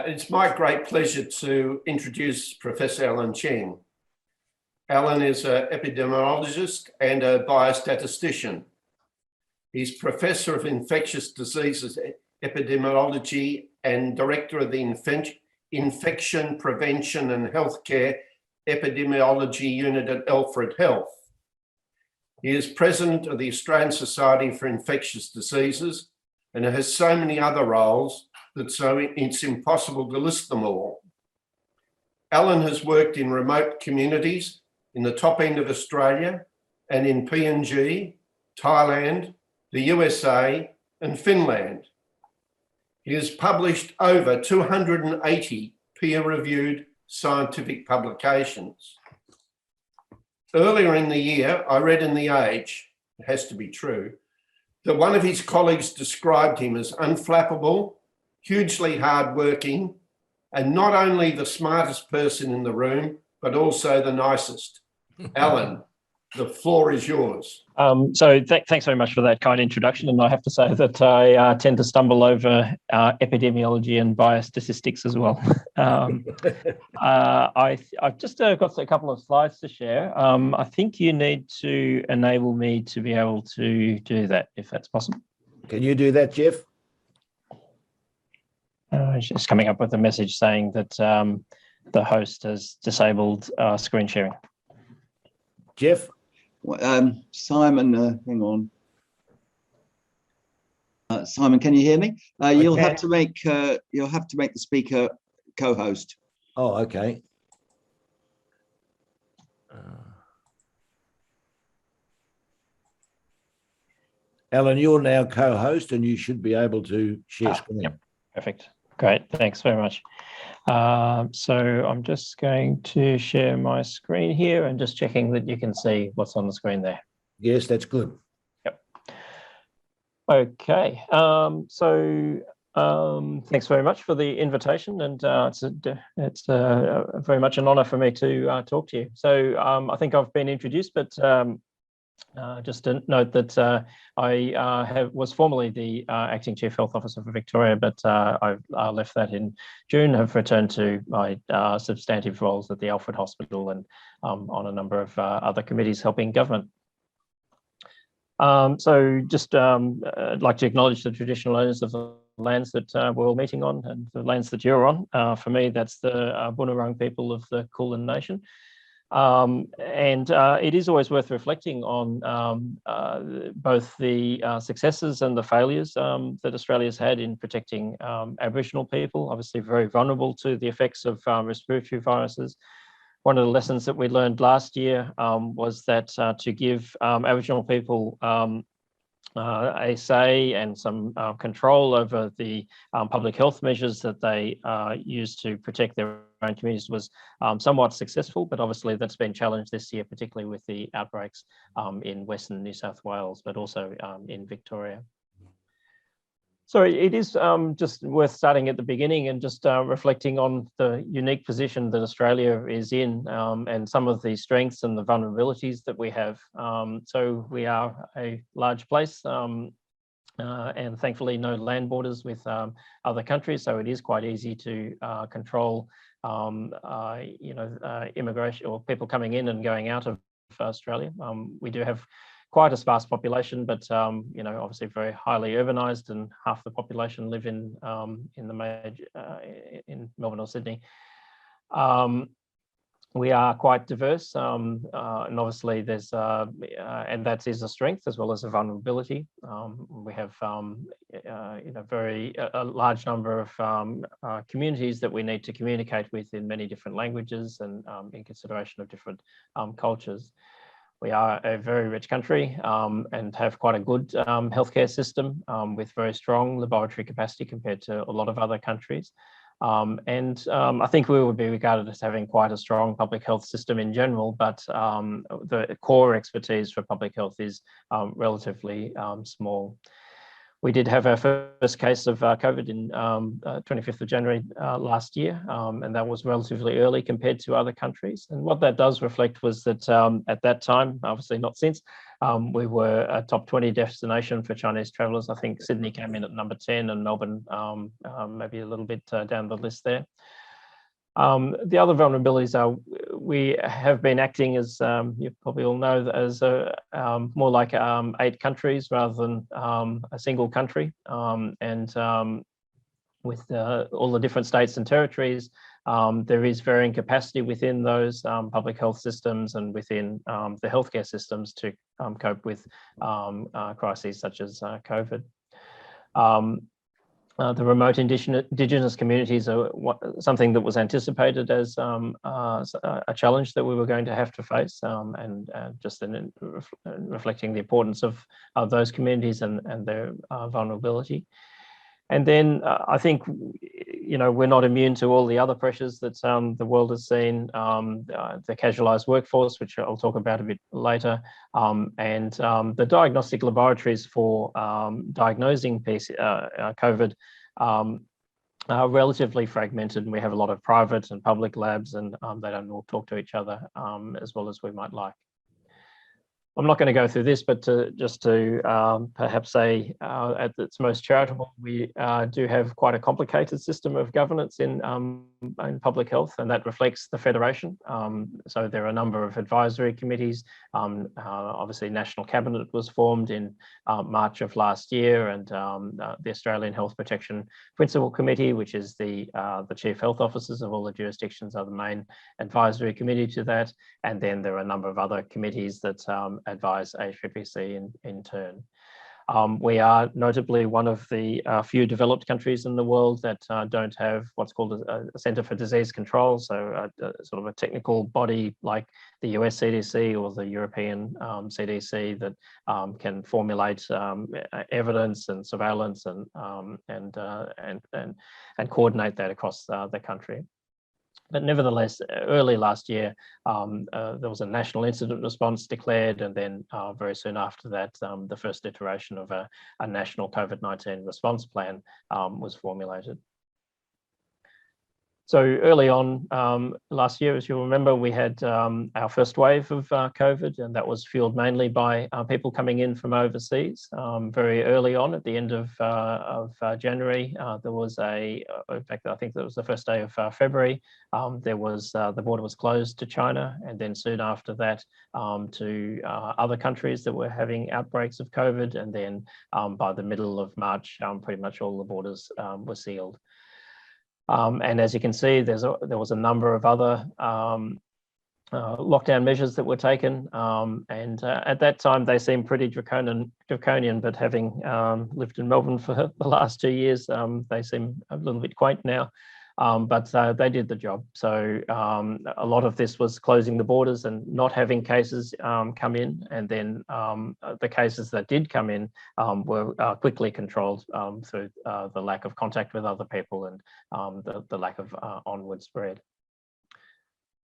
It's my great pleasure to introduce Professor Allan Chan. Allan is an epidemiologist and a biostatistician. He's Professor of Infectious Diseases Epidemiology and Director of the Infection Prevention and Healthcare Epidemiology Unit at Alfred Health. He is President of the Australian Society for Infectious Diseases and has so many other roles that it's impossible to list them all. Allan has worked in remote communities in the top end of Australia and in PNG, Thailand, the USA and Finland. He has published over 280 peer-reviewed scientific publications. Earlier in the year, I read in The Age, it has to be true, that one of his colleagues described him as unflappable, hugely hardworking, and not only the smartest person in the room, but also the nicest. Allan, the floor is yours. Thanks very much for that kind introduction. And I have to say that I tend to stumble over epidemiology and biostatistics as well. I've just got a couple of slides to share. I think you need to enable me to be able to do that, if that's possible. Can you do that, Jeff? It's just coming up with a message saying that the host has disabled screen sharing. Jeff? Simon, hang on. Simon, can you hear me? You'll have to make the speaker co-host. Oh, okay. Allan, you're now co-host and you should be able to share screen. Yep. Perfect. Great. Thanks very much. So I'm just going to share my screen here and just checking that you can see what's on the screen there. Yes, that's good. Yep. Okay. Thanks very much for the invitation, and it's very much an honour for me to talk to you. So I think I've been introduced, but just to note that I was formerly the Acting Chief Health Officer for Victoria, but I left that in June, have returned to my substantive roles at the Alfred Hospital and on a number of other committees helping government. So just I'd like to acknowledge the traditional owners of the lands that we're all meeting on and the lands that you're on. For me, that's the Bunurong people of the Kulin Nation. It is always worth reflecting on both the successes and the failures that Australia's had in protecting Aboriginal people, obviously very vulnerable to the effects of respiratory viruses. One of the lessons that we learned last year was that to give Aboriginal people a say and some control over the public health measures that they use to protect their own communities was somewhat successful, but obviously that's been challenged this year, particularly with the outbreaks in Western New South Wales, but also in Victoria. So it is just worth starting at the beginning and just reflecting on the unique position that Australia is in and some of the strengths and the vulnerabilities that we have. So we are a large place and thankfully no land borders with other countries. So it is quite easy to control, immigration or people coming in and going out of Australia. We do have quite a sparse population, but obviously very highly urbanized, and half the population live in the major in Melbourne or Sydney. We are quite diverse, and obviously there's and that is a strength as well as a vulnerability. We have a large number of communities that we need to communicate with in many different languages and in consideration of different cultures. We are a very rich country and have quite a good healthcare system with very strong laboratory capacity compared to a lot of other countries. I think we would be regarded as having quite a strong public health system in general, but the core expertise for public health is relatively small. We did have our first case of COVID in 25th of January last year, and that was relatively early compared to other countries. And what that does reflect was that at that time, obviously not since, We were a top 20 destination for Chinese travellers. I think Sydney came in at number 10 and Melbourne maybe a little bit down the list there. The other vulnerabilities are we have been acting as you probably all know as more like 8 countries rather than a single country, and with all the different states and territories, there is varying capacity within those public health systems and within the healthcare systems to cope with crises such as COVID. The remote indigenous communities are something that was anticipated as a challenge that we were going to have to face, and just in reflecting the importance of those communities and their vulnerability. And then I think, you know, we're not immune to all the other pressures that the world has seen, the casualised workforce, which I'll talk about a bit later, and the diagnostic laboratories for diagnosing COVID are relatively fragmented, and we have a lot of private and public labs, and they don't all talk to each other as well as we might like. I'm not going to go through this, but just to perhaps say at its most charitable, we do have quite a complicated system of governance in public health, and that reflects the Federation. So there are a number of advisory committees. Obviously, National Cabinet was formed in March of last year, and the Australian Health Protection Principal Committee, which is the Chief Health Officers of all the jurisdictions, are the main advisory committee to that. And then there are a number of other committees that advise HPPC in turn. We are notably one of the few developed countries in the world that don't have what's called a Centre for Disease Control, so sort of a technical body like the US CDC or the European CDC that can formulate evidence and surveillance and coordinate that across the country. But nevertheless, early last year, there was a national incident response declared, and then very soon after that, the first iteration of a national COVID-19 response plan was formulated. So early on last year, as you'll remember, we had our first wave of COVID, and that was fueled mainly by people coming in from overseas. Very early on, at the end of January, there was in fact, I think that was the first day of February, there was, the border was closed to China, and then soon after that to other countries that were having outbreaks of COVID, and then by the middle of March, pretty much all the borders were sealed. And as you can see, there was a number of other lockdown measures that were taken, and at that time they seemed pretty draconian, but having lived in Melbourne for the last 2 years, they seem a little bit quaint now. But they did the job. So a lot of this was closing the borders and not having cases come in, and then the cases that did come in were quickly controlled through the lack of contact with other people and the lack of onward spread.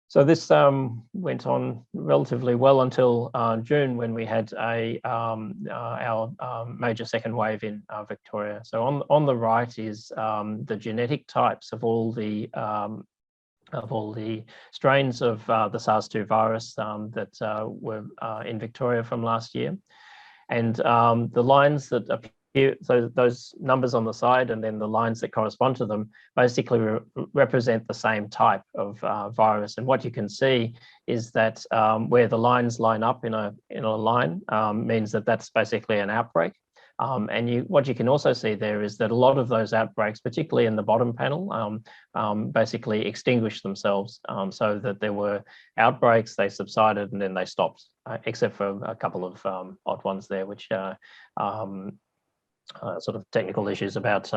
So this went on relatively well until June, when we had our major second wave in Victoria. So on the right is the genetic types of all the strains of the SARS-2 virus that were in Victoria from last year, and the lines that appear. So those numbers on the side and then the lines that correspond to them basically represent the same type of virus. And what you can see is that where the lines line up in a line means that that's basically an outbreak. And what you can also see there is that a lot of those outbreaks, particularly in the bottom panel, basically extinguished themselves, so that there were outbreaks, they subsided, and then they stopped, except for a couple of odd ones there, which sort of technical issues about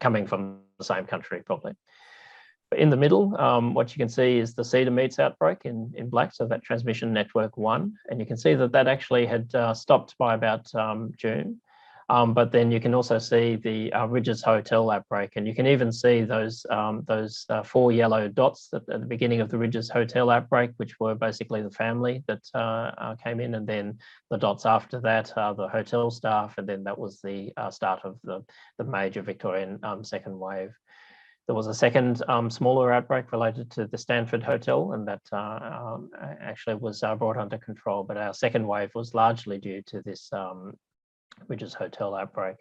coming from the same country, probably. But in the middle, what you can see is the cedar meats outbreak in black, so that transmission network 1, and you can see that that actually had stopped by about June. But then you can also see the Ridges Hotel outbreak, and you can even see those 4 yellow dots at the beginning of the Ridges Hotel outbreak, which were basically the family that came in, and then the dots after that are the hotel staff, and then that was the start of the major Victorian second wave. There was a second smaller outbreak related to the Stanford Hotel, and that actually was brought under control. But our second wave was largely due to this Ridges Hotel outbreak.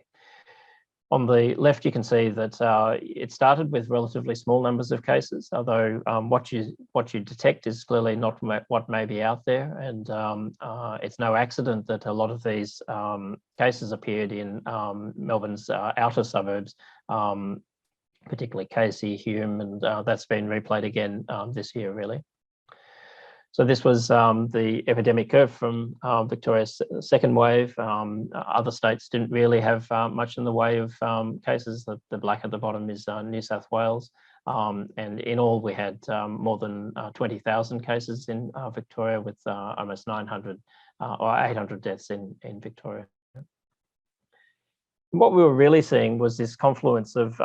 On the left, you can see that it started with relatively small numbers of cases, although what you detect is clearly not what may be out there. And it's no accident that a lot of these cases appeared in Melbourne's outer suburbs, particularly Casey, Hume, and that's been replayed again this year, really. So this was the epidemic curve from Victoria's second wave. Other states didn't really have much in the way of cases. The black at the bottom is New South Wales. And in all, we had more than 20,000 cases in Victoria, with almost 900 or 800 deaths in Victoria. What we were really seeing was this confluence of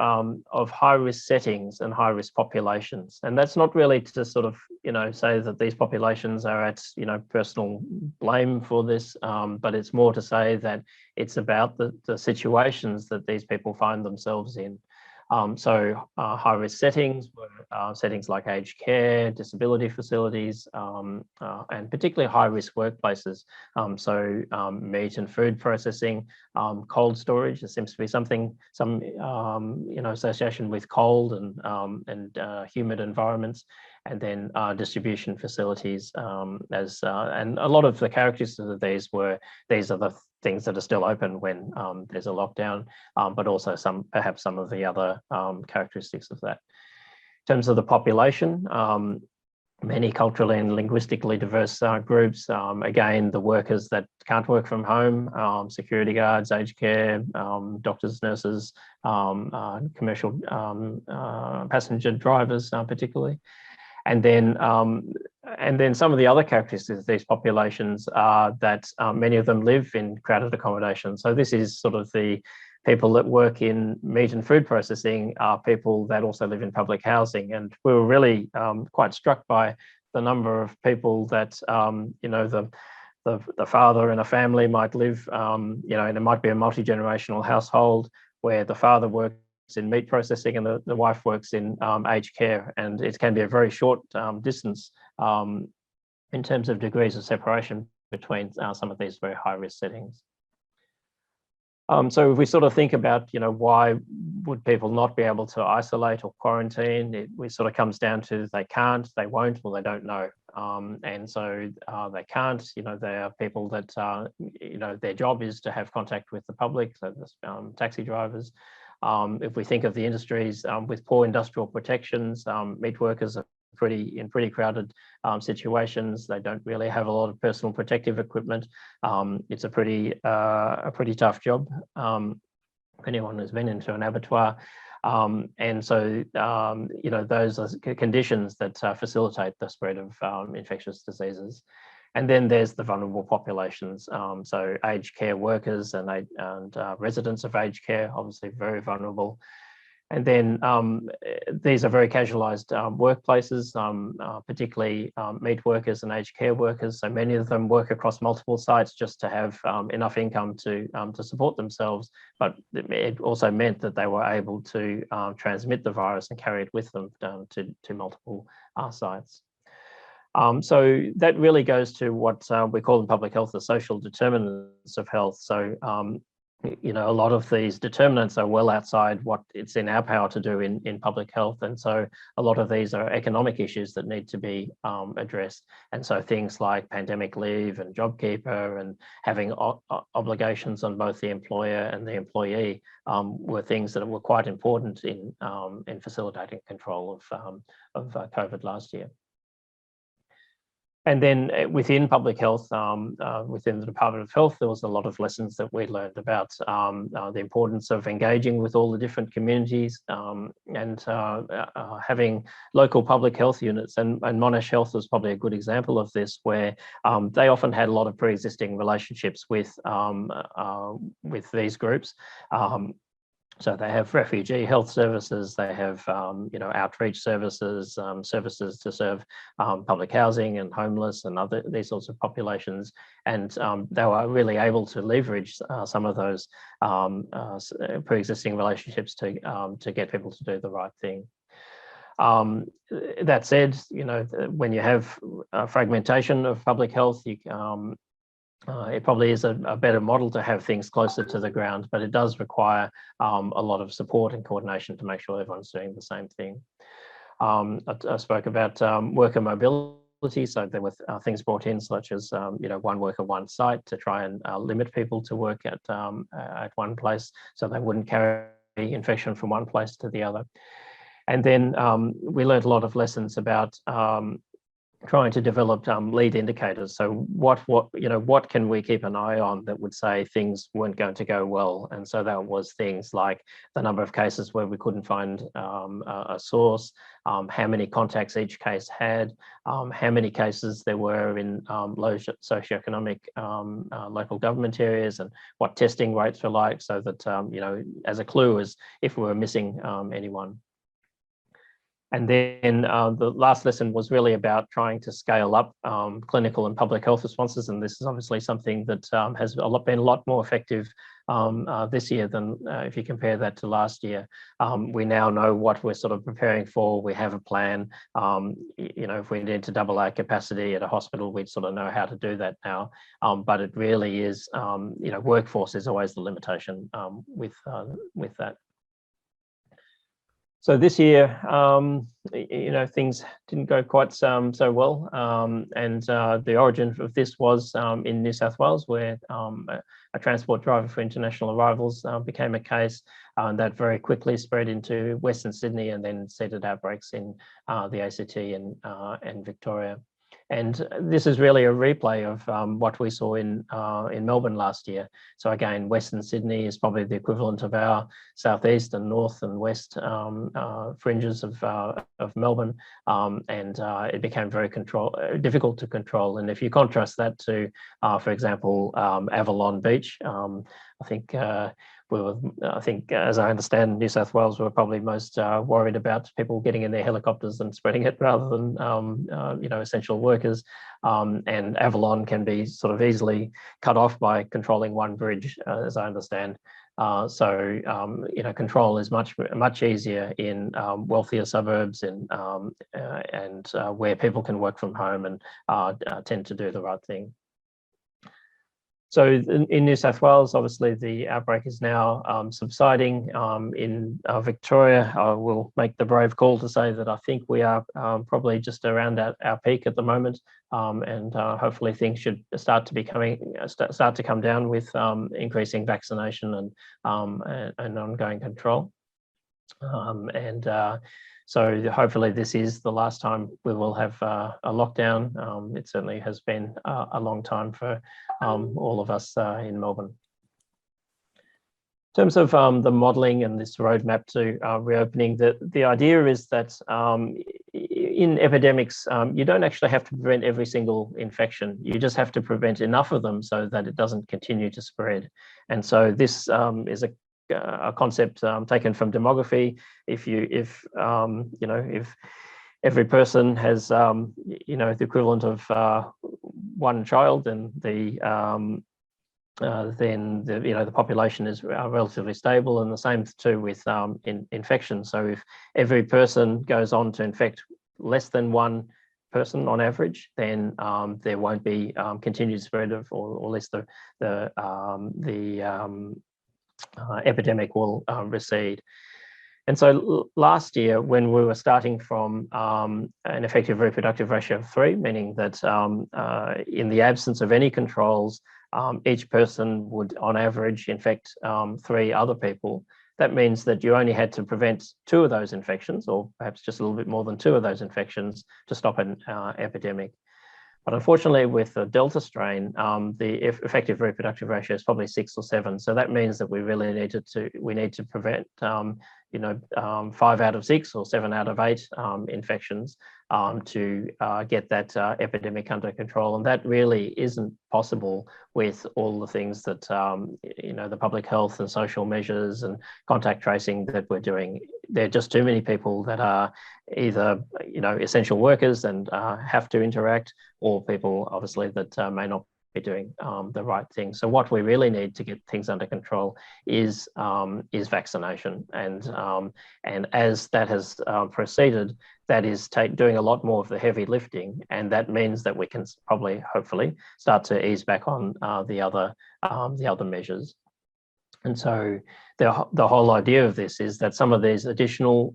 high-risk settings and high-risk populations, and that's not really to sort of say that these populations are at personal blame for this, but it's more to say that it's about the situations that these people find themselves in. So high-risk settings were settings like aged care, disability facilities, and particularly high-risk workplaces. So meat and food processing, cold storage. There seems to be some association with cold and humid environments, and then distribution facilities. And a lot of the characteristics of these are the things that are still open when there's a lockdown, but also perhaps some of the other characteristics of that. In terms of the population, many culturally and linguistically diverse groups. Again, the workers that can't work from home, security guards, aged care, doctors, nurses, commercial passenger drivers, particularly. And then some of the other characteristics of these populations are that many of them live in crowded accommodation. So this is sort of the people that work in meat and food processing are people that also live in public housing. And we were really quite struck by the number of people that, the father in a family might live, and it might be a multi-generational household where the father works in meat processing and the wife works in aged care, and it can be a very short distance in terms of degrees of separation between some of these very high-risk settings. So if we sort of think about, why would people not be able to isolate or quarantine, it sort of comes down to they can't, they won't, or they don't know. And so they can't, they are people that, their job is to have contact with the public, so taxi drivers. If we think of the industries with poor industrial protections, meat workers are in pretty crowded situations. They don't really have a lot of personal protective equipment. It's a pretty tough job. If anyone has been into an abattoir, and so those are conditions that facilitate the spread of infectious diseases. And then there's the vulnerable populations, so aged care workers and residents of aged care, obviously very vulnerable. And then these are very casualised workplaces, particularly meat workers and aged care workers. So many of them work across multiple sites just to have enough income to support themselves. But it also meant that they were able to transmit the virus and carry it with them to multiple sites. So that really goes to what we call in public health the social determinants of health. So a lot of these determinants are well outside what it's in our power to do in public health. And so a lot of these are economic issues that need to be addressed. And so things like pandemic leave and JobKeeper and having obligations on both the employer and the employee were things that were quite important in facilitating control of COVID last year. And then within public health, within the Department of Health, there was a lot of lessons that we learned about the importance of engaging with all the different communities and having local public health units. And Monash Health was probably a good example of this, where they often had a lot of pre-existing relationships with these groups. So they have refugee health services, they have outreach services, services to serve public housing and homeless and other these sorts of populations, and they were really able to leverage some of those pre-existing relationships to get people to do the right thing. That said, when you have fragmentation of public health, it probably is a better model to have things closer to the ground, but it does require a lot of support and coordination to make sure everyone's doing the same thing. I spoke about worker mobility, so there were things brought in such as one worker, one site to try and limit people to work at one place so they wouldn't carry infection from one place to the other. And then we learned a lot of lessons about trying to develop lead indicators. So what can we keep an eye on that would say things weren't going to go well? And so that was things like the number of cases where we couldn't find a source, how many contacts each case had, how many cases there were in low socioeconomic local government areas, and what testing rates were like, so that as a clue as if we were missing anyone. And then the last lesson was really about trying to scale up clinical and public health responses. And this is obviously something that has been a lot more effective this year than if you compare that to last year. We now know what we're sort of preparing for. We have a plan. If we need to double our capacity at a hospital, we'd sort of know how to do that now. But it really is, workforce is always the limitation with that. So this year, things didn't go quite so well, and the origin of this was in New South Wales, where a transport driver for international arrivals became a case that very quickly spread into Western Sydney and then seeded outbreaks in the ACT and Victoria. And this is really a replay of what we saw in Melbourne last year. So again, Western Sydney is probably the equivalent of our southeast and north and west fringes of Melbourne, and it became very difficult to control. And if you contrast that to, for example, Avalon Beach, I think as I understand, New South Wales were probably most worried about people getting in their helicopters and spreading it rather than, essential workers. And Avalon can be sort of easily cut off by controlling one bridge, as I understand. Control is much easier in wealthier suburbs and where people can work from home and tend to do the right thing. So in New South Wales, obviously the outbreak is now subsiding. In Victoria, I will make the brave call to say that I think we are probably just around our peak at the moment, and hopefully things should start to come down with increasing vaccination and ongoing control. So hopefully this is the last time we will have a lockdown. It certainly has been a long time for all of us in Melbourne. In terms of the modelling and this roadmap to reopening, the idea is that in epidemics, you don't actually have to prevent every single infection. You just have to prevent enough of them so that it doesn't continue to spread. And so this is a concept taken from demography. If every person has the equivalent of one child, then the population is relatively stable, and the same too with infection. So if every person goes on to infect less than one person on average, then there won't be continued spread of, or at least the epidemic will recede. And so last year, when we were starting from an effective reproductive ratio of 3, meaning that in the absence of any controls, each person would on average infect 3 other people, that means that you only had to prevent 2 of those infections, or perhaps just a little bit more than 2 of those infections, to stop an epidemic. But unfortunately, with the Delta strain, the effective reproductive ratio is probably 6 or 7. So that means that we really need to prevent 5 out of 6 or 7 out of 8 infections to get that epidemic under control. And that really isn't possible with all the things that, the public health and social measures and contact tracing that we're doing. There are just too many people that are either, essential workers and have to interact, or people obviously that may not be doing the right thing. So what we really need to get things under control is vaccination, and as that has proceeded, that is doing a lot more of the heavy lifting, and that means that we can probably, hopefully, start to ease back on the other measures. And so the whole idea of this is that some of these additional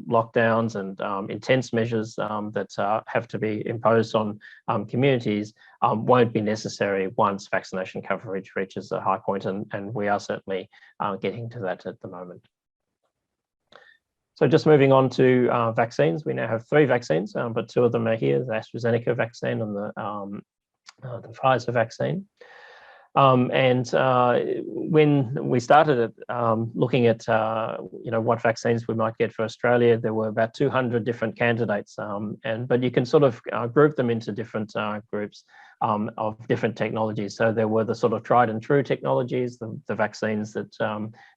lockdowns and intense measures that have to be imposed on communities won't be necessary once vaccination coverage reaches a high point, and we are certainly getting to that at the moment. So just moving on to vaccines, we now have 3 vaccines, but 2 of them are here, the AstraZeneca vaccine and the Pfizer vaccine. When we started looking at what vaccines we might get for Australia, there were about 200 different candidates, but you can sort of group them into different groups of different technologies. So there were the sort of tried and true technologies, the vaccines that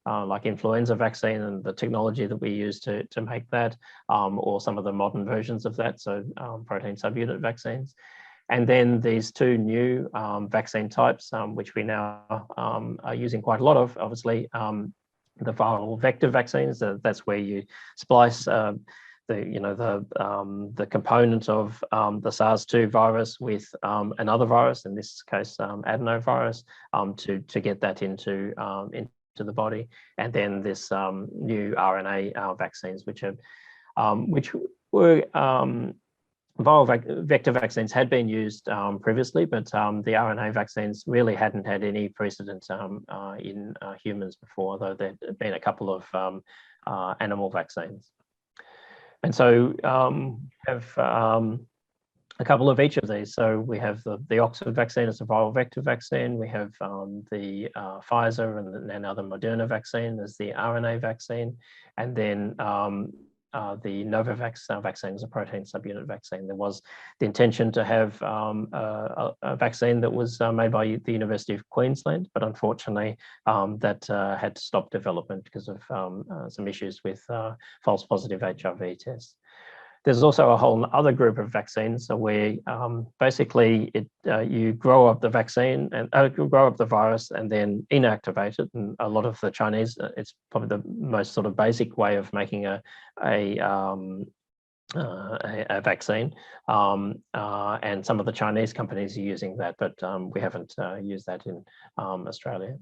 like influenza vaccine and the technology that we use to make that, or some of the modern versions of that, so protein subunit vaccines. And then these 2 new vaccine types, which we now are using quite a lot of, obviously, the viral vector vaccines. That's where you splice the component of the SARS-2 virus with another virus, in this case adenovirus, to get that into the body. And then this new RNA vaccines, which were viral vector vaccines had been used previously, but the RNA vaccines really hadn't had any precedent in humans before, though there'd been a couple of animal vaccines. And so have a couple of each of these. So we have the Oxford vaccine as a viral vector vaccine. We have the Pfizer and now the Moderna vaccine as the RNA vaccine. And then the Novavax vaccine is a protein subunit vaccine. There was the intention to have a vaccine that was made by the University of Queensland, but unfortunately that had to stop development because of some issues with false positive HIV tests. There's also a whole other group of vaccines where basically you grow up the vaccine and grow up the virus and then inactivate it. And a lot of the Chinese, it's probably the most sort of basic way of making a vaccine. And some of the Chinese companies are using that, but we haven't used that in Australia.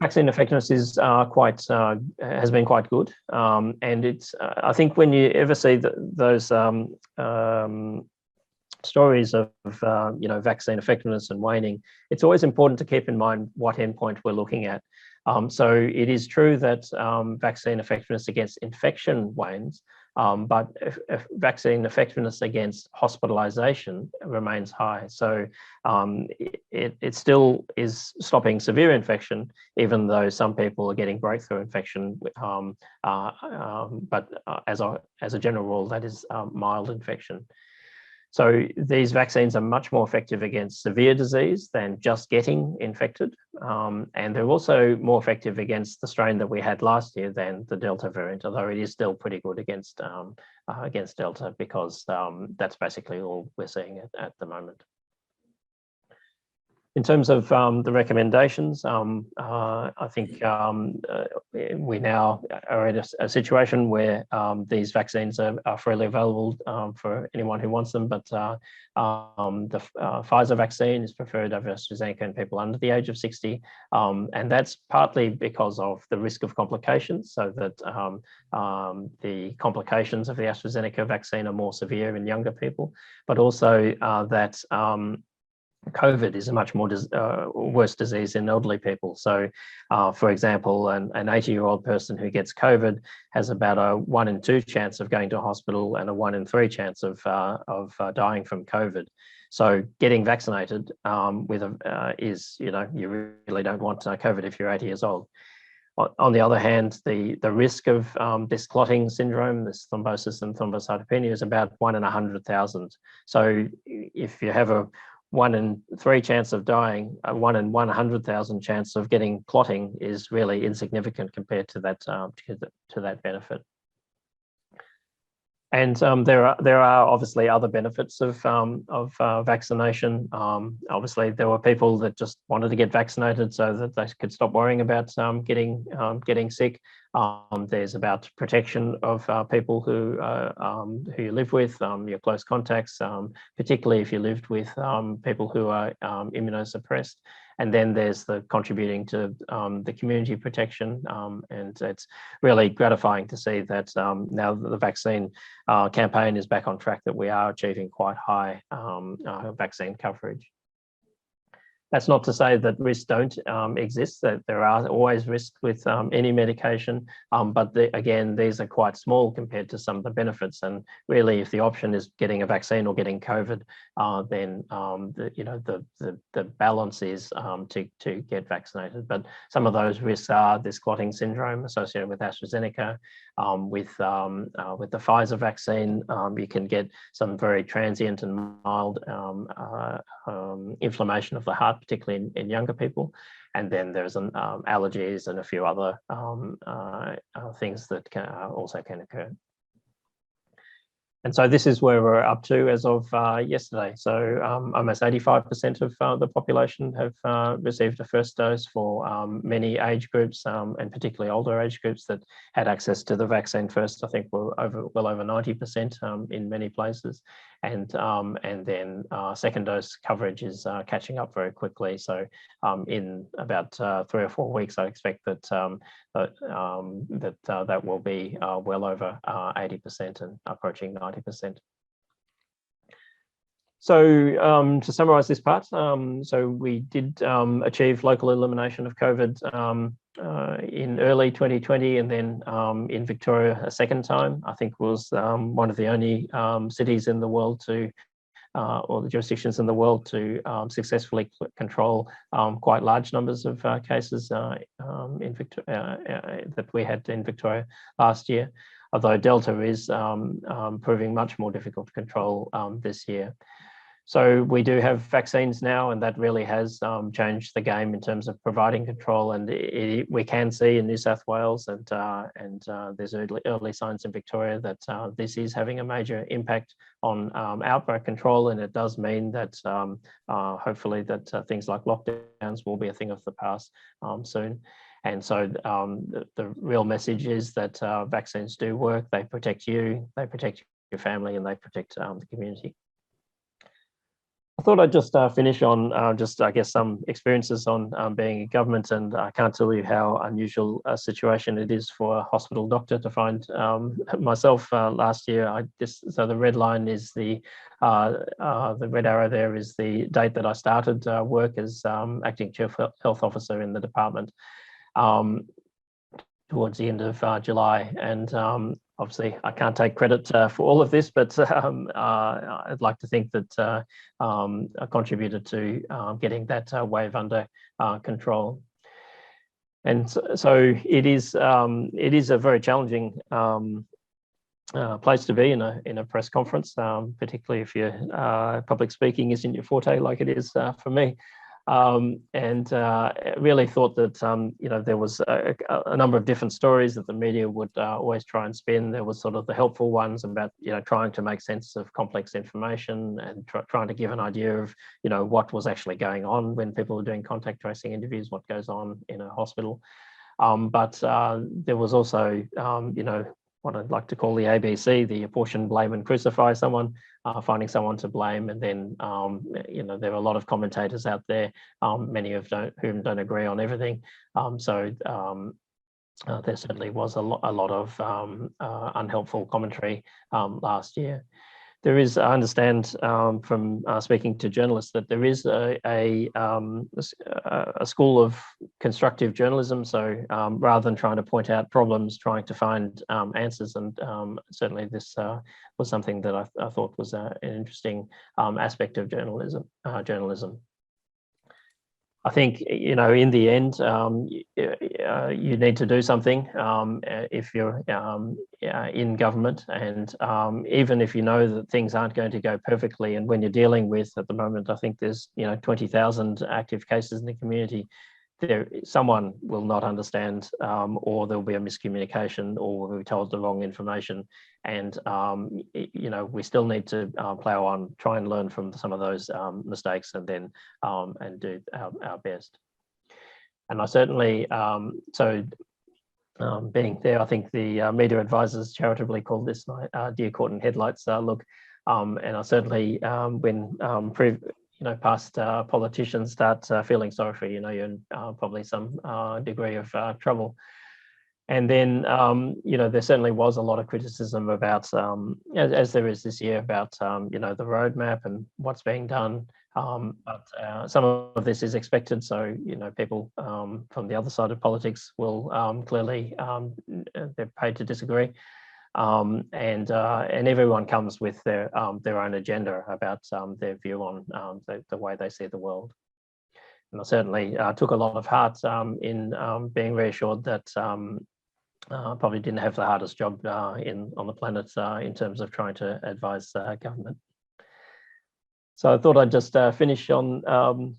Vaccine effectiveness is has been quite good, and it's. I think when you ever see those stories of vaccine effectiveness and waning, it's always important to keep in mind what endpoint we're looking at. So it is true that vaccine effectiveness against infection wanes, but vaccine effectiveness against hospitalization remains high. So it still is stopping severe infection, even though some people are getting breakthrough infection. But as a general rule, that is mild infection. So these vaccines are much more effective against severe disease than just getting infected. And they're also more effective against the strain that we had last year than the Delta variant, although it is still pretty good against Delta, because that's basically all we're seeing at the moment. In terms of the recommendations, I think we now are in a situation where these vaccines are freely available for anyone who wants them, but the Pfizer vaccine is preferred over AstraZeneca in people under the age of 60, and that's partly because of the risk of complications, so that the complications of the AstraZeneca vaccine are more severe in younger people, but also that COVID is a much more worse disease in elderly people. So, for example, an 80-year-old person who gets COVID has about a 1 in 2 chance of going to a hospital and a 1 in 3 chance of dying from COVID. So, getting vaccinated is, you really don't want COVID if you're 80 years old. On the other hand, the risk of this clotting syndrome, this thrombosis and thrombocytopenia, is about 1 in 100,000. So if you have a 1 in 3 chance of dying, a 1 in 100,000 chance of getting clotting is really insignificant compared to that benefit. And there are obviously other benefits of vaccination. Obviously, there were people that just wanted to get vaccinated so that they could stop worrying about getting sick. There's about protection of people who you live with, your close contacts, particularly if you lived with people who are immunosuppressed. And then there's the contributing to the community protection. And it's really gratifying to see that now that the vaccine campaign is back on track, that we are achieving quite high vaccine coverage. That's not to say that risks don't exist, that there are always risks with any medication, but again, these are quite small compared to some of the benefits. And really, if the option is getting a vaccine or getting COVID, then the balance is to get vaccinated. But some of those risks are this clotting syndrome associated with AstraZeneca. With the Pfizer vaccine, you can get some very transient and mild inflammation of the heart, particularly in younger people. And then there's allergies and a few other things that also can occur. And so this is where we're up to as of yesterday. So almost 85% of the population have received a first dose for many age groups, and particularly older age groups that had access to the vaccine first. I think we're well over 90% in many places. And then second dose coverage is catching up very quickly. So in about 3 or 4 weeks, I expect that that will be well over 80% and approaching 90%. So to summarize this part, so we did achieve local elimination of COVID in early 2020, and then in Victoria a second time. I think was one of the only cities in the world to, or the jurisdictions in the world to successfully control quite large numbers of cases in Victoria that we had in Victoria last year, although Delta is proving much more difficult to control this year. So we do have vaccines now, and that really has changed the game in terms of providing control. And we can see in New South Wales and there's early signs in Victoria that this is having a major impact on outbreak control. And it does mean that hopefully that things like lockdowns will be a thing of the past soon. And so the real message is that vaccines do work. They protect you, they protect your family, and they protect the community. I thought I'd just finish on I guess, some experiences on being a government, and I can't tell you how unusual a situation it is for a hospital doctor to find myself last year. So the red line is the red arrow there is the date that I started work as acting chief health officer in the department towards the end of July. And obviously, I can't take credit for all of this, but I'd like to think that I contributed to getting that wave under control. And so it is a very challenging place to be in a press conference, particularly if your public speaking isn't your forte, like it is for me. And really thought that there was a number of different stories that the media would always try and spin. There was sort of the helpful ones about trying to make sense of complex information and trying to give an idea of what was actually going on when people were doing contact tracing interviews, what goes on in a hospital. But there was also what I'd like to call the ABC, the apportion, blame and crucify someone, finding someone to blame. And then, there are a lot of commentators out there, many of whom don't agree on everything. So there certainly was a lot of unhelpful commentary last year. There is, I understand from speaking to journalists, that there is a school of constructive journalism. So rather than trying to point out problems, trying to find answers. And certainly this was something that I thought was an interesting aspect of journalism. I think, you know, in the end, you need to do something if you're in government, and even if you know that things aren't going to go perfectly, and when you're dealing with, at the moment, I think there's 20,000 active cases in the community, someone will not understand, or there'll be a miscommunication, or we'll be told the wrong information, and we still need to plow on, try and learn from some of those mistakes, and then and do our best. And I certainly being there, I think the media advisors charitably called this Dear Caught in Headlights look, and I certainly when past politicians start feeling sorry for you, you're in probably some degree of trouble. And then, there certainly was a lot of criticism about, as there is this year, about, the roadmap and what's being done. But some of this is expected. So, people from the other side of politics will clearly, they're paid to disagree. And everyone comes with their own agenda about their view on the way they see the world. And I certainly took a lot of heart in being reassured that probably didn't have the hardest job on the planet in terms of trying to advise government. So I thought I'd just finish on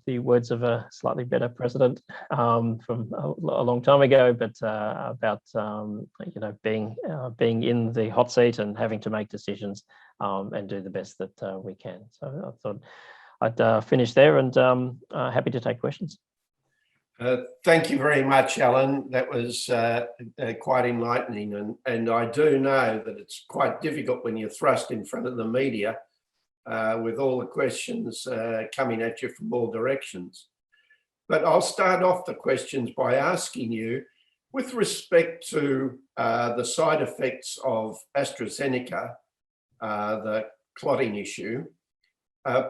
the words of a slightly better president from a long time ago, but about being in the hot seat and having to make decisions and do the best that we can. So I thought I'd finish there, and happy to take questions. Thank you very much, Allan. That was quite enlightening, and I do know that it's quite difficult when you're thrust in front of the media with all the questions coming at you from all directions. But I'll start off the questions by asking you, with respect to the side effects of AstraZeneca, the clotting issue,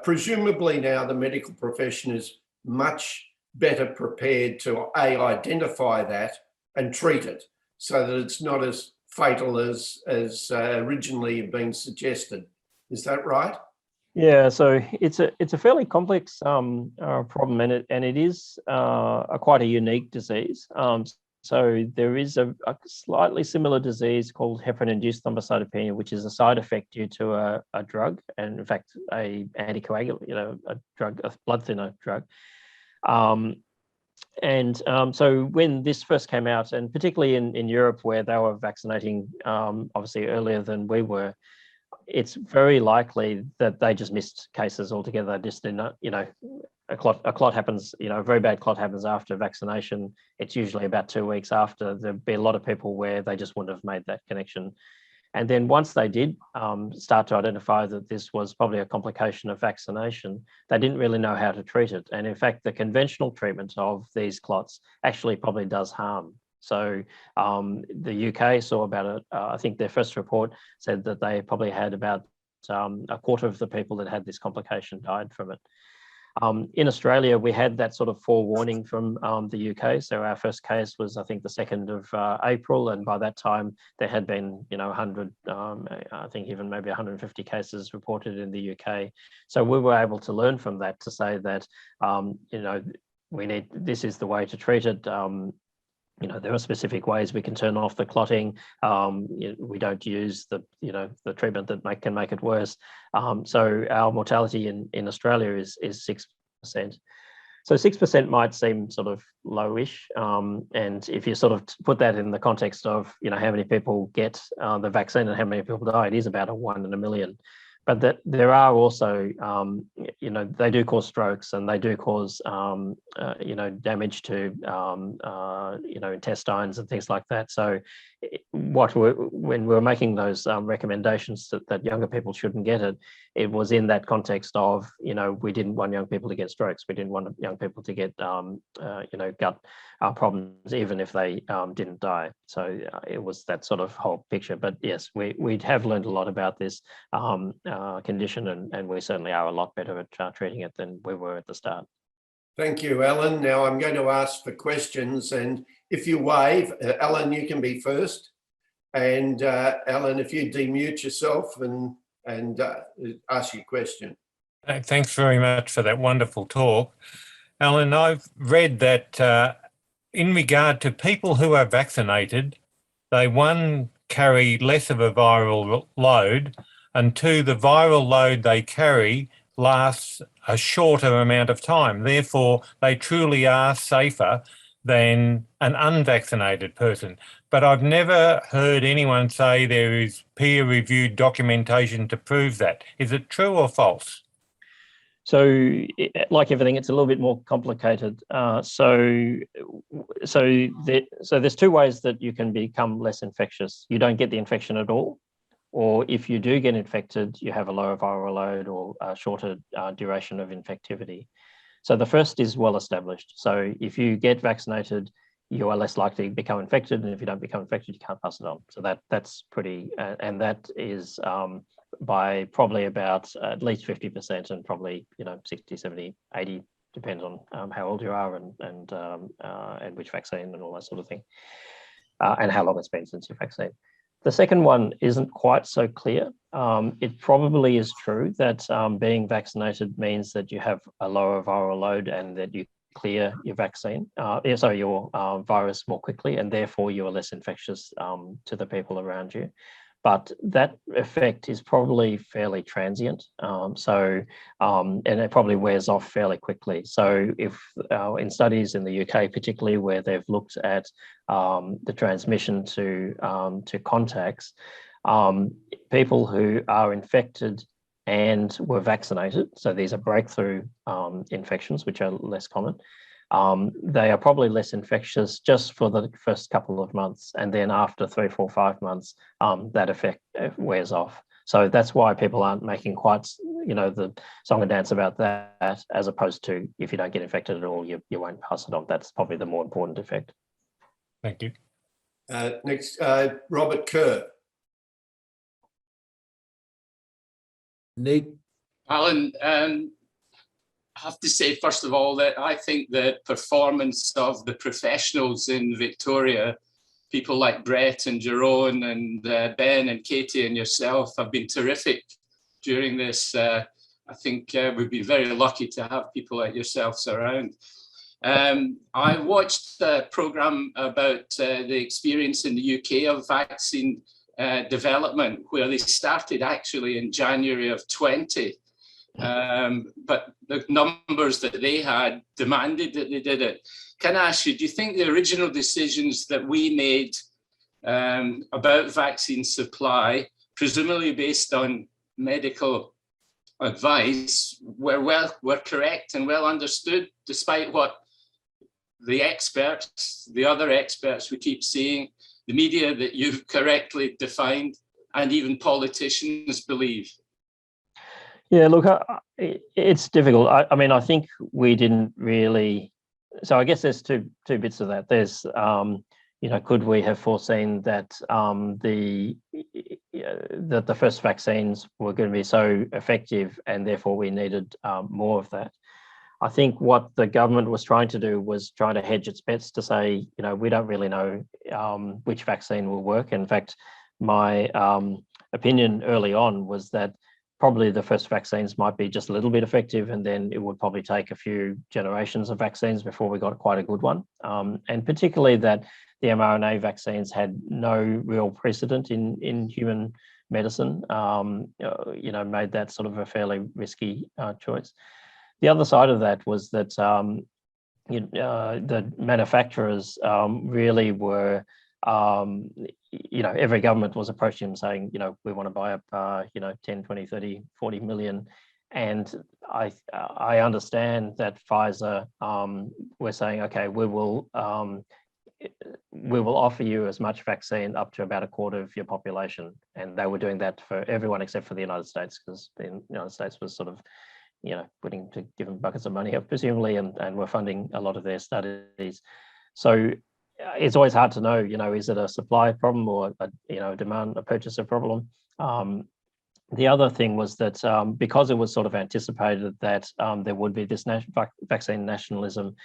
presumably now the medical profession is much better prepared to identify that and treat it, so that it's not as fatal as originally been suggested. Is that right? Yeah, so it's a fairly complex problem, and it is quite a unique disease. So there is a slightly similar disease called heparin-induced thrombocytopenia, which is a side effect due to a drug, and in fact, a anticoagulant, a blood thinner drug. So when this first came out, and particularly in Europe, where they were vaccinating obviously earlier than we were, it's very likely that they just missed cases altogether. Just a clot happens, a very bad clot happens after vaccination. It's usually about 2 weeks after. There'd be a lot of people where they just wouldn't have made that connection. And then once they did start to identify that this was probably a complication of vaccination, they didn't really know how to treat it. And in fact, the conventional treatment of these clots actually probably does harm. So the UK saw about it. I think their first report said that they probably had about a quarter of the people that had this complication died from it. In Australia, we had that sort of forewarning from the UK. So our first case was, I think, the 2nd of April. And by that time, there had been, 100, I think even maybe 150 cases reported in the UK. So we were able to learn from that to say that, this is the way to treat it. There are specific ways we can turn off the clotting. We don't use the treatment that can make it worse. So our mortality in Australia is 6%. So 6% might seem sort of lowish. And if you sort of put that in the context of, how many people get the vaccine and how many people die, it is about a 1 in a million. But that there are also, they do cause strokes, and they do cause, damage to, intestines and things like that. So when we were making those recommendations that younger people shouldn't get it, it was in that context of, we didn't want young people to get strokes. We didn't want young people to get, gut problems, even if they didn't die. So it was that sort of whole picture. But yes, we have learned a lot about this condition, and we certainly are a lot better at treating it than we were at the start. Thank you, Allan. Now I'm going to ask for questions, and if you wave, Allan, you can be first. And Allan, if you demute yourself and ask your question. Thanks very much for that wonderful talk. Alan, I've read that in regard to people who are vaccinated, they, one, carry less of a viral load, and two, the viral load they carry lasts a shorter amount of time. Therefore, they truly are safer than an unvaccinated person. But I've never heard anyone say there is peer-reviewed documentation to prove that. Is it true or false? So, like everything, it's a little bit more complicated. So there's two ways that you can become less infectious. You don't get the infection at all, or if you do get infected, you have a lower viral load or a shorter duration of infectivity. So the first is well established. So if you get vaccinated, you are less likely to become infected, and if you don't become infected, you can't pass it on. So that's pretty, and that is by probably about at least 50%, and probably 60, 70, 80, depends on how old you are and which vaccine and all that sort of thing, and how long it's been since your vaccine. The second one isn't quite so clear. It probably is true that being vaccinated means that you have a lower viral load and that you clear your vaccine, your virus more quickly, and therefore you are less infectious to the people around you. But that effect is probably fairly transient, and it probably wears off fairly quickly. So if in studies in the UK, particularly where they've looked at the transmission to contacts, people who are infected and were vaccinated, so these are breakthrough infections, which are less common, they are probably less infectious just for the first couple of months, and then after 3, 4, 5 months, that effect wears off. So that's why people aren't making quite, the song and dance about that, as opposed to if you don't get infected at all, you won't pass it on. That's probably the more important effect. Thank you. Next, Robert Kerr. Nick? Alan, I have to say, first of all, that I think the performance of the professionals in Victoria, people like Brett and Jerome and Ben and Katie and yourself, have been terrific during this. I think we've been very lucky to have people like yourselves around. I watched a programme about the experience in the UK of vaccine development, where they started actually in January of 20. But the numbers that they had demanded that they did it. Can I ask you, do you think the original decisions that we made about vaccine supply, presumably based on medical advice, were correct and well understood, despite what the experts, the other experts we keep seeing, the media that you've correctly defined, and even politicians believe? Yeah, look, it's difficult. I mean, I think we didn't really. So I guess there's two bits of that. There's, could we have foreseen that the first vaccines were going to be so effective, and therefore we needed more of that? I think what the government was trying to do was trying to hedge its bets to say, we don't really know which vaccine will work. In fact, my opinion early on was that probably the first vaccines might be just a little bit effective, and then it would probably take a few generations of vaccines before we got quite a good one. And particularly that the mRNA vaccines had no real precedent in human medicine, made that sort of a fairly risky choice. The other side of that was that the manufacturers really were, every government was approaching them saying, we want to buy up, 10, 20, 30, 40 million. And I understand that Pfizer were saying, okay, we will offer you as much vaccine up to about a quarter of your population. And they were doing that for everyone except for the United States, because the United States was sort of, putting to give them buckets of money, presumably, and were funding a lot of their studies. So it's always hard to know, is it a supply problem or a purchaser problem? The other thing was that because it was sort of anticipated that there would be this vaccine nationalism,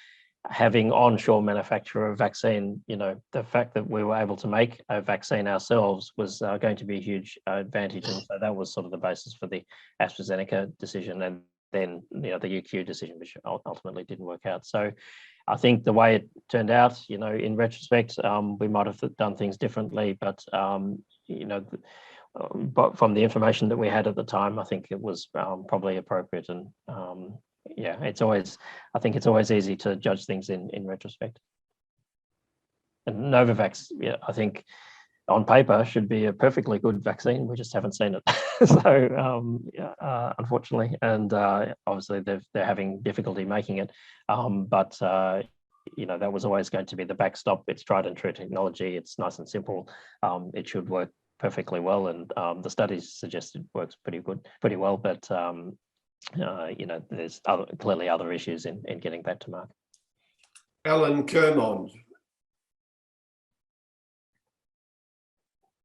having onshore manufacture of vaccine, the fact that we were able to make a vaccine ourselves was going to be a huge advantage. And so that was sort of the basis for the AstraZeneca decision. And then the UQ decision, which ultimately didn't work out. So I think the way it turned out, in retrospect, we might have done things differently, but but from the information that we had at the time, I think it was probably appropriate. And yeah, I think it's always easy to judge things in retrospect. And Novavax, yeah, I think on paper should be a perfectly good vaccine. We just haven't seen it. So unfortunately, and obviously they're having difficulty making it. But that was always going to be the backstop. It's tried and true technology. It's nice and simple. It should work perfectly well, and the studies suggest it works pretty well. But there's clearly other issues in getting that to market. Allan Chan,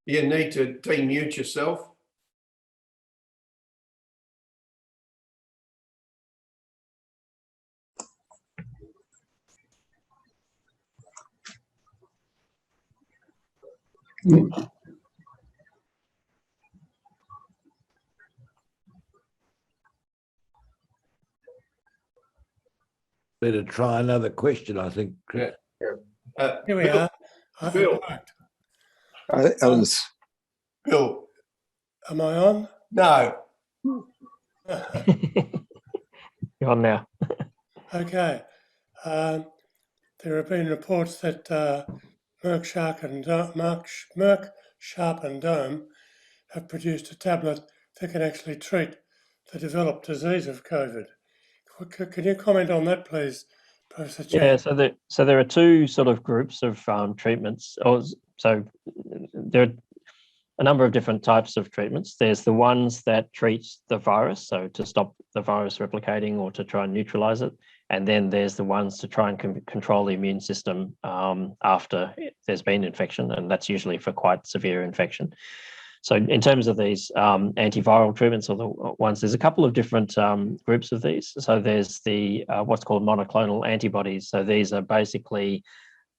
you need to demute yourself. Better try another question, I think, Chris. Yeah. Here we Bill, are. Bill. Alan's. Bill, Am I on? no. You're on now. Okay. There have been reports that Merck Sharp and Dome have produced a tablet that can actually treat the developed disease of COVID. Can you comment on that, please, Professor Chan? Yeah, so there are two sort of groups of treatments. So there are a number of different types of treatments. There's the ones that treat the virus, so to stop the virus replicating or to try and neutralize it. And then there's the ones to try and control the immune system after there's been infection, and that's usually for quite severe infection. So in terms of these antiviral treatments, or the ones, there's a couple of different groups of these. So there's the what's called monoclonal antibodies. So these are basically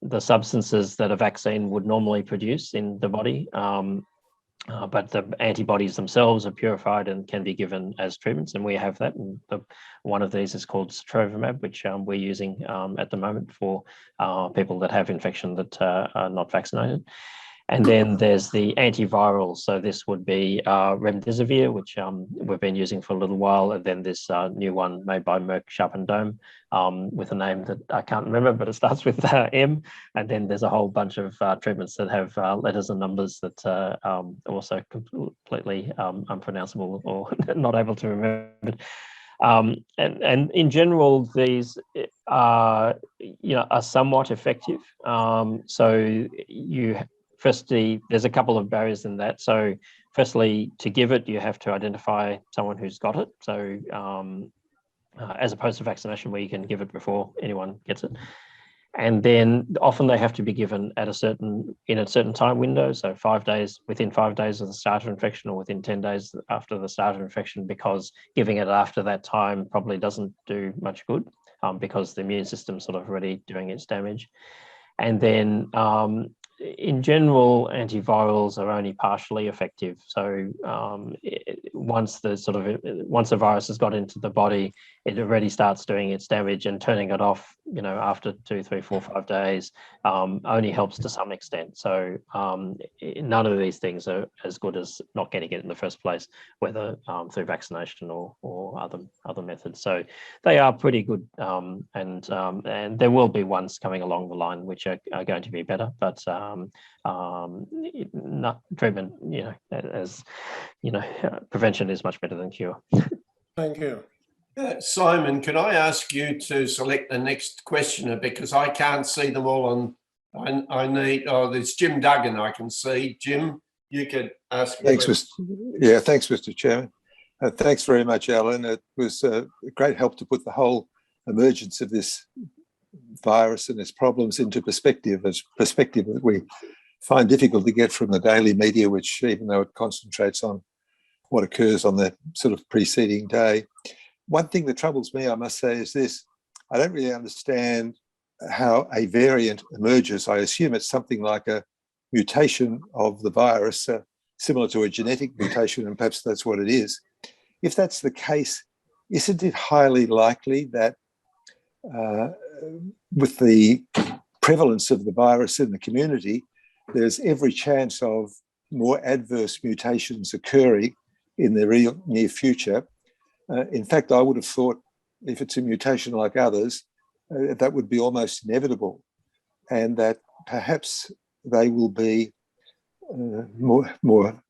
the substances that a vaccine would normally produce in the body, but the antibodies themselves are purified and can be given as treatments, and we have that. And one of these is called sotrovimab, which we're using at the moment for people that have infection that are not vaccinated. And then there's the antivirals. So this would be remdesivir, which we've been using for a little while. And then this new one made by Merck Sharp and Dome with a name that I can't remember, but it starts with M. And then there's a whole bunch of treatments that have letters and numbers that are also completely unpronounceable or not able to remember. And in general, these are somewhat effective. Firstly, there's a couple of barriers in that. So firstly, to give it, you have to identify someone who's got it. So as opposed to vaccination where you can give it before anyone gets it. And then often they have to be given in a certain time window. So within 5 days of the start of infection, or within 10 days after the start of infection, because giving it after that time probably doesn't do much good because the immune system's sort of already doing its damage. And then in general, antivirals are only partially effective. So once the virus has got into the body, it already starts doing its damage, and turning it off, after 2, 3, 4, 5 days only helps to some extent. So none of these things are as good as not getting it in the first place, whether through vaccination or other methods. So they are pretty good, and there will be ones coming along the line which are going to be better, but not treatment, prevention is much better than cure. Thank you. Simon, can I ask you to select the next questioner, because I can't see them all on. There's Jim Duggan I can see. Jim, you could ask. Thanks, Mr. Chairman. Thanks very much, Alan. It was a great help to put the whole emergence of this virus and its problems into perspective that we find difficult to get from the daily media, which, even though it concentrates on what occurs on the sort of preceding day. One thing that troubles me, I must say, is this. I don't really understand how a variant emerges. I assume it's something like a mutation of the virus, similar to a genetic mutation, and perhaps that's what it is. If that's the case, isn't it highly likely that with the prevalence of the virus in the community, there's every chance of more adverse mutations occurring in the real near future? In fact, I would have thought if it's a mutation like others, that would be almost inevitable, and that perhaps they will be more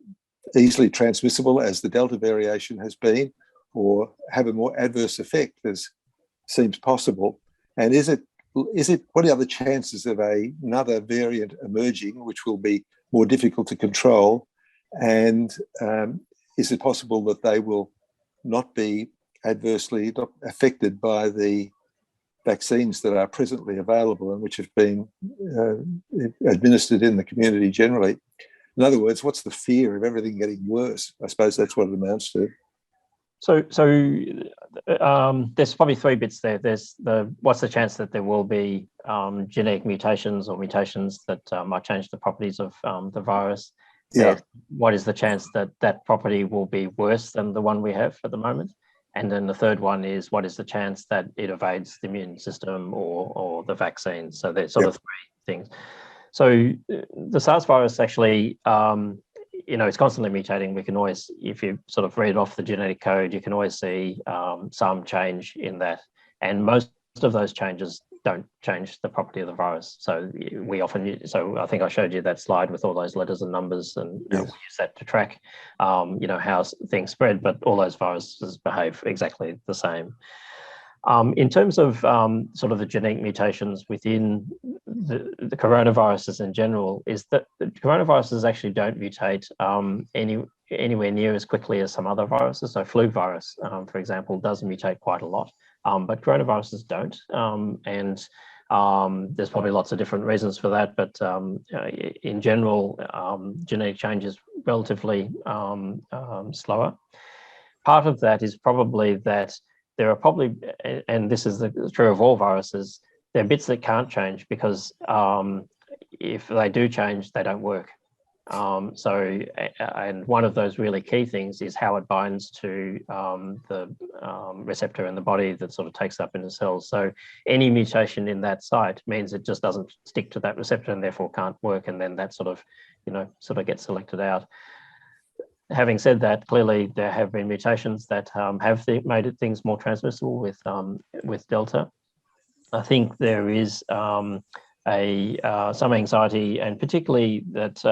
easily transmissible as the Delta variation has been, or have a more adverse effect as seems possible. And what are the chances of another variant emerging, which will be more difficult to control? And is it possible that they will not be adversely affected by the vaccines that are presently available and which have been administered in the community generally? In other words, what's the fear of everything getting worse? I suppose that's what it amounts to. So there's probably three bits there. There's what's the chance that there will be genetic mutations or mutations that might change the properties of the virus? Yeah. What is the chance that that property will be worse than the one we have at the moment? And then the third one is, what is the chance that it evades the immune system or the vaccine? So there's sort of three things. So the SARS virus actually, it's constantly mutating. We can always, if you sort of read off the genetic code, you can always see some change in that. And most of those changes don't change the property of the virus. So I think I showed you that slide with all those letters and numbers, and we use that to track, how things spread, but all those viruses behave exactly the same. In terms of sort of the genetic mutations within the coronaviruses in general, is that the coronaviruses actually don't mutate anywhere near as quickly as some other viruses. So flu virus, for example, does mutate quite a lot, but coronaviruses don't. And there's probably lots of different reasons for that, but in general, genetic change is relatively slower. Part of that is probably that there are probably, and this is true of all viruses, there are bits that can't change because if they do change, they don't work. And one of those really key things is how it binds to the receptor in the body that sort of takes up in the cells. So any mutation in that site means it just doesn't stick to that receptor and therefore can't work, and then that sort of gets selected out. Having said that, clearly there have been mutations that have made things more transmissible with Delta. I think there is some anxiety, and particularly that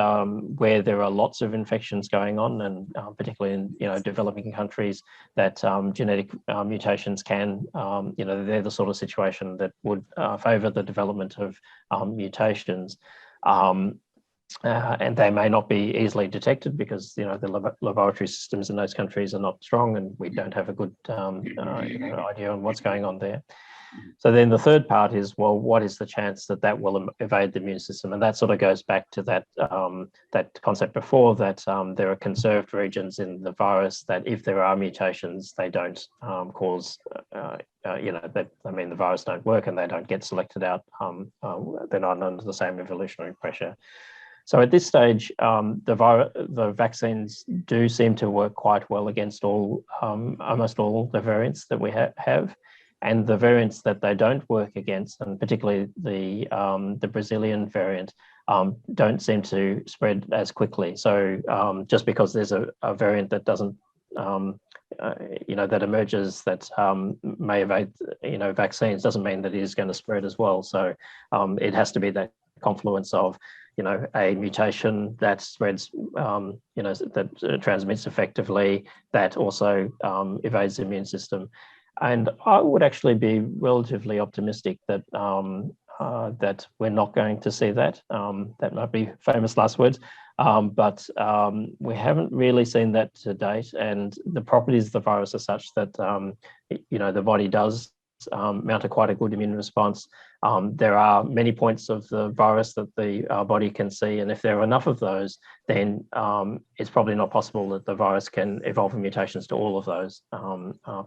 where there are lots of infections going on, and particularly in developing countries, that genetic mutations can they're the sort of situation that would favour the development of mutations. And they may not be easily detected because the laboratory systems in those countries are not strong, and we don't have a good idea on what's going on there. So then the third part is, well, what is the chance that that will evade the immune system? And that sort of goes back to that concept before, that there are conserved regions in the virus that if there are mutations, they don't cause, the virus don't work and they don't get selected out. They're not under the same evolutionary pressure. So at this stage, the vaccines do seem to work quite well against almost all the variants that we have. And the variants that they don't work against, and particularly the Brazilian variant, don't seem to spread as quickly. So just because there's a variant that doesn't, that emerges that may evade, vaccines, doesn't mean that it is going to spread as well. So it has to be that confluence of, a mutation that spreads, that transmits effectively, that also evades the immune system. And I would actually be relatively optimistic that that we're not going to see that. That might be famous last words, but we haven't really seen that to date. And the properties of the virus are such that the body does mount quite a good immune response. There are many points of the virus that the body can see, and if there are enough of those, then it's probably not possible that the virus can evolve in mutations to all of those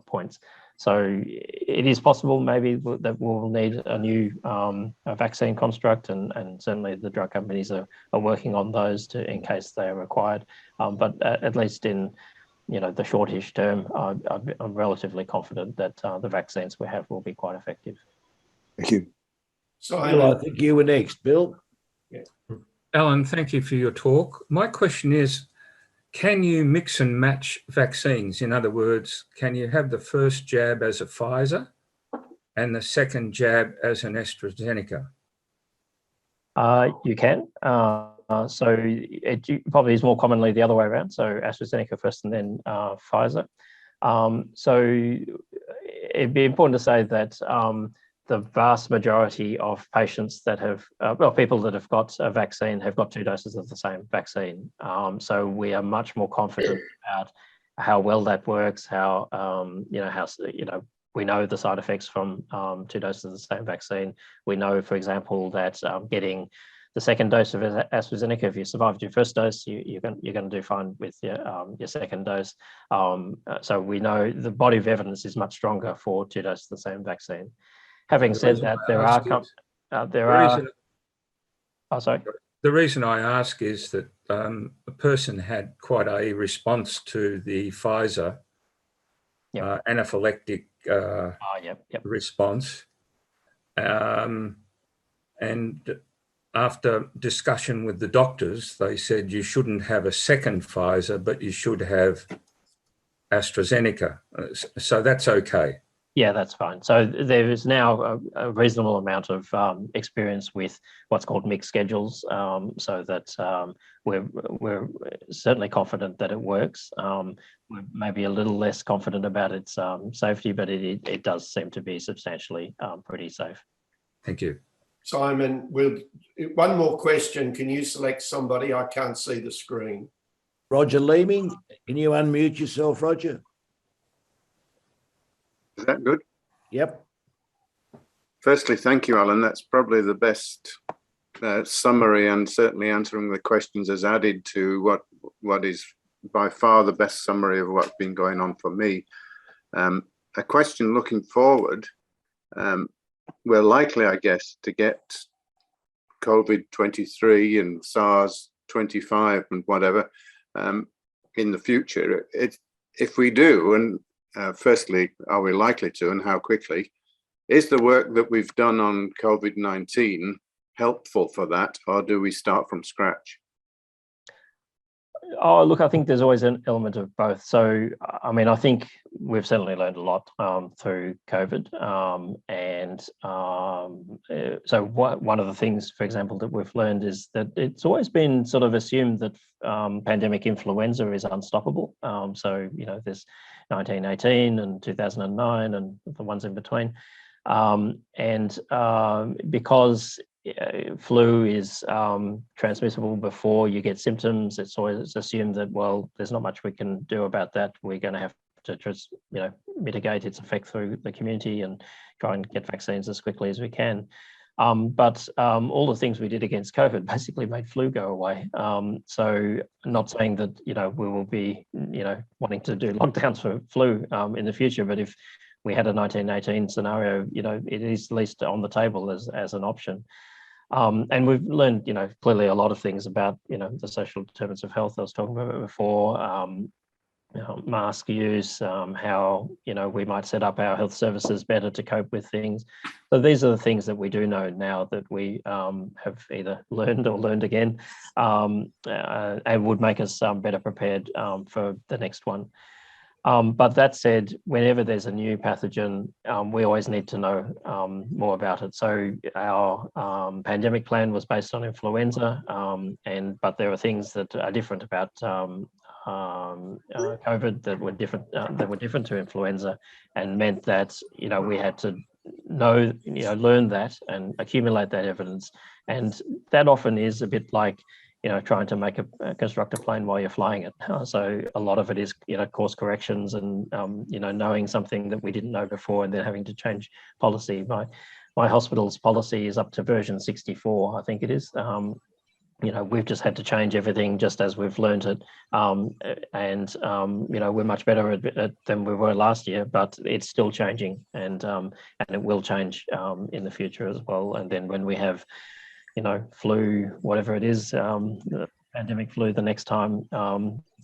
points. So it is possible maybe that we'll need a new vaccine construct, and certainly the drug companies are working on those in case they are required. But at least in the shortish term, I'm relatively confident that the vaccines we have will be quite effective. Thank you. Bill, I think you were next, Bill. Allan, thank you for your talk. My question is, can you mix and match vaccines? In other words, can you have the first jab as a Pfizer and the second jab as an AstraZeneca? You can. So it probably is more commonly the other way around. So AstraZeneca first and then Pfizer. So it'd be important to say that the vast majority of patients that have, people that have got a vaccine have got 2 doses of the same vaccine. So we are much more confident about how well that works, we know the side effects from 2 doses of the same vaccine. We know, for example, that getting the second dose of AstraZeneca, if you survived your first dose, you're going to do fine with your second dose. So we know the body of evidence is much stronger for 2 doses of the same vaccine. Having said that, The reason I ask is that a person had quite a response to the Pfizer anaphylactic response. And after discussion with the doctors, they said you shouldn't have a second Pfizer, but you should have AstraZeneca. So that's okay. Yeah, that's fine. So there is now a reasonable amount of experience with what's called mixed schedules, so that we're certainly confident that it works. We're maybe a little less confident about its safety, but it does seem to be substantially pretty safe. Thank you. Simon, one more question. Can you select somebody? I can't see the screen. Roger Leeming, can you unmute yourself, Roger? Is that good? Yep. Firstly, thank you, Allan. That's probably the best summary, and certainly answering the questions has added to what is by far the best summary of what's been going on for me. A question looking forward, we're likely, I guess, to get COVID-23 and SARS-25 and whatever in the future. If we do, and firstly, are we likely to, and how quickly? Is the work that we've done on COVID-19 helpful for that, or do we start from scratch? Oh, look, I think there's always an element of both. So, I mean, I think we've certainly learned a lot through COVID. So one of the things, for example, that we've learned is that it's always been sort of assumed that pandemic influenza is unstoppable. So, there's 1918 and 2009 and the ones in between. Because flu is transmissible before you get symptoms, it's always assumed that, well, there's not much we can do about that. We're going to have to just, mitigate its effect through the community and try and get vaccines as quickly as we can. But all the things we did against COVID basically made flu go away. So not saying that, we will be, wanting to do lockdowns for flu in the future, but if we had a 1918 scenario, it is at least on the table as an option. And we've learned, clearly a lot of things about, the social determinants of health I was talking about before, mask use, how, we might set up our health services better to cope with things. So these are the things that we do know now that we have either learned or learned again, and would make us better prepared for the next one. But that said, whenever there's a new pathogen, we always need to know more about it. So our pandemic plan was based on influenza, but there are things that are different about COVID that were different to influenza, and meant that we had to learn that and accumulate that evidence. And that often is a bit like trying to construct a plane while you're flying it. So a lot of it is, course corrections and, knowing something that we didn't know before and then having to change policy. My hospital's policy is up to version 64, I think it is. We've just had to change everything just as we've learned it. We're much better at it than we were last year, but it's still changing, and it will change in the future as well. And then when we have flu, whatever it is, pandemic flu the next time,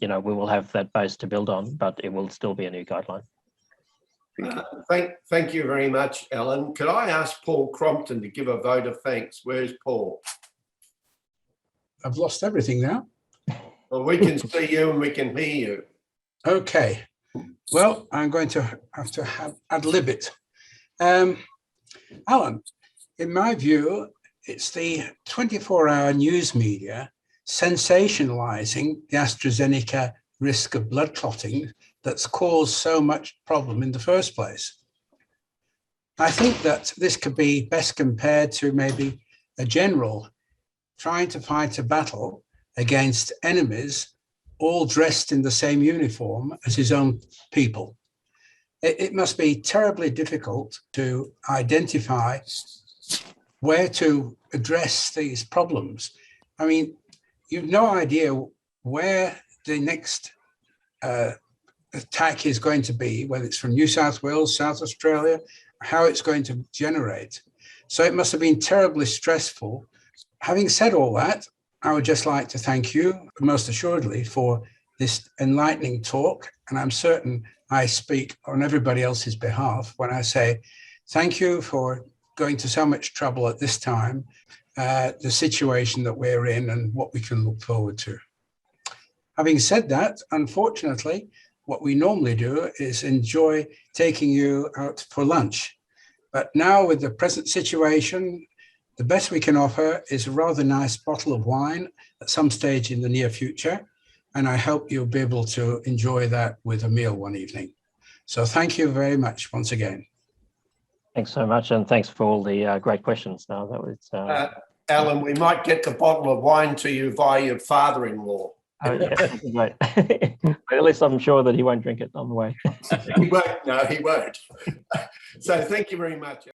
we will have that base to build on, but it will still be a new guideline. Thank you very much, Allan. Could I ask Paul Crompton to give a vote of thanks? Where's Paul? I've lost everything now. Well, we can see you and we can hear you. Okay. Well, I'm going to have to ad lib it. Allan, in my view, it's the 24-hour news media sensationalizing the AstraZeneca risk of blood clotting that's caused so much problem in the first place. I think that this could be best compared to maybe a general trying to fight a battle against enemies all dressed in the same uniform as his own people. It must be terribly difficult to identify where to address these problems. I mean, you've no idea where the next attack is going to be, whether it's from New South Wales, South Australia, how it's going to generate. So it must have been terribly stressful. Having said all that, I would just like to thank you most assuredly for this enlightening talk. And I'm certain I speak on everybody else's behalf when I say thank you for going to so much trouble at this time, the situation that we're in and what we can look forward to. Having said that, unfortunately, what we normally do is enjoy taking you out for lunch. But now with the present situation, the best we can offer is a rather nice bottle of wine at some stage in the near future. And I hope you'll be able to enjoy that with a meal one evening. So thank you very much once again. Thanks so much, and thanks for all the great questions. Now that was Allan, we might get the bottle of wine to you via your father-in-law. Oh, yeah, that'd be great. At least I'm sure that he won't drink it on the way. He won't. No, he won't. So thank you very much.